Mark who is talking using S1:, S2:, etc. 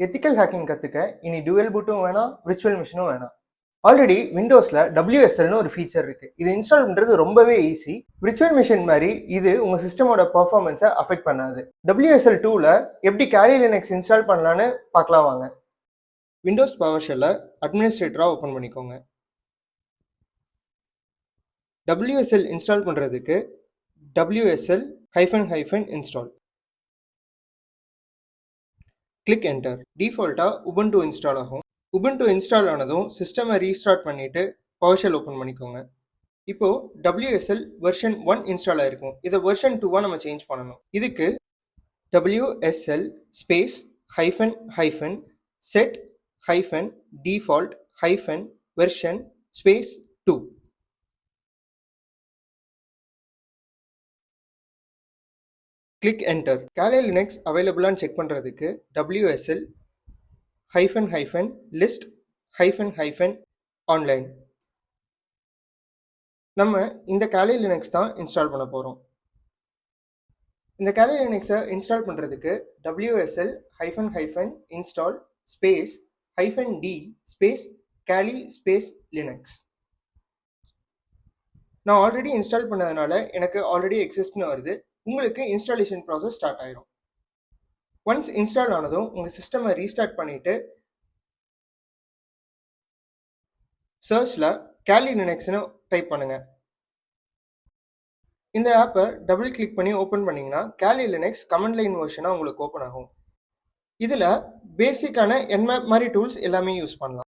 S1: Ethical hacking கற்றுக்க இனி twelve பூட்டும் வேணாம், விர்ச்சுவல் மிஷினும் வேணாம். ஆல்ரெடி விண்டோஸில் WSLனு ஒரு ஃபீச்சர் இருக்குது. இது இன்ஸ்டால் பண்ணுறது ரொம்பவே ஈஸி. விர்ச்சுவல் மிஷின் மாதிரி இது உங்கள் சிஸ்டமோட பர்ஃபார்மன்ஸை அஃபெக்ட் பண்ணாது. WSL 2ல் எப்படி கேலி லினக்ஸ் இன்ஸ்டால் பண்ணலான்னு பார்க்கலாம் வாங்க. விண்டோஸ் பவர் ஷெல்லை அட்மினிஸ்ட்ரேட்டராக ஓப்பன் பண்ணிக்கோங்க. WSL இன்ஸ்டால் பண்ணுறதுக்கு WSL-install கிளிக் என்டர். டிஃபால்ட்டாக உபுண்டு இன்ஸ்டால் ஆகும். உபுண்டு இன்ஸ்டால் ஆனதும் சிஸ்டமை ரீஸ்டார்ட் பண்ணிவிட்டு பவர்ஷெல் ஓப்பன் பண்ணிக்கோங்க. இப்போது WSL வெர்ஷன் 1 இன்ஸ்டால் ஆகிருக்கும். இதை வெர்ஷன் 2 நம்ம சேஞ்ச் பண்ணணும். இதுக்கு WSL set-default-version-2. Click enter. கேலி லினக்ஸ் அவைலபிளான்னு செக் பண்ணுறதுக்கு WSL-list-online. நம்ம இந்த கேலி லினக்ஸ் தான் இன்ஸ்டால் பண்ண போகிறோம். இந்த கேலி லினக்ஸை இன்ஸ்டால் பண்ணுறதுக்கு WSL-install-d-kali-linux. நான் ஆல்ரெடி இன்ஸ்டால் பண்ணதுனால எனக்கு ஆல்ரெடி எக்ஸிஸ்ட்னு வருது. உங்களுக்கு இன்ஸ்டாலேஷன் ப்ராசஸ் ஸ்டார்ட் ஆயிரும். ஒன்ஸ் இன்ஸ்டால் ஆனதும் உங்கள் சிஸ்டமை ரீஸ்டார்ட் பண்ணிவிட்டு சர்ச்சில் கேலி லினக்ஸ்னு டைப் பண்ணுங்கள். இந்த ஆப்பை டபுள் கிளிக் பண்ணி ஓப்பன் பண்ணிங்கன்னா கேலி லினக்ஸ் கமெண்ட் லைன் வெர்ஷனாக உங்களுக்கு ஓப்பன் ஆகும். இதில் பேசிக்கான என்மேப் மாதிரி டூல்ஸ் எல்லாமே யூஸ் பண்ணலாம்.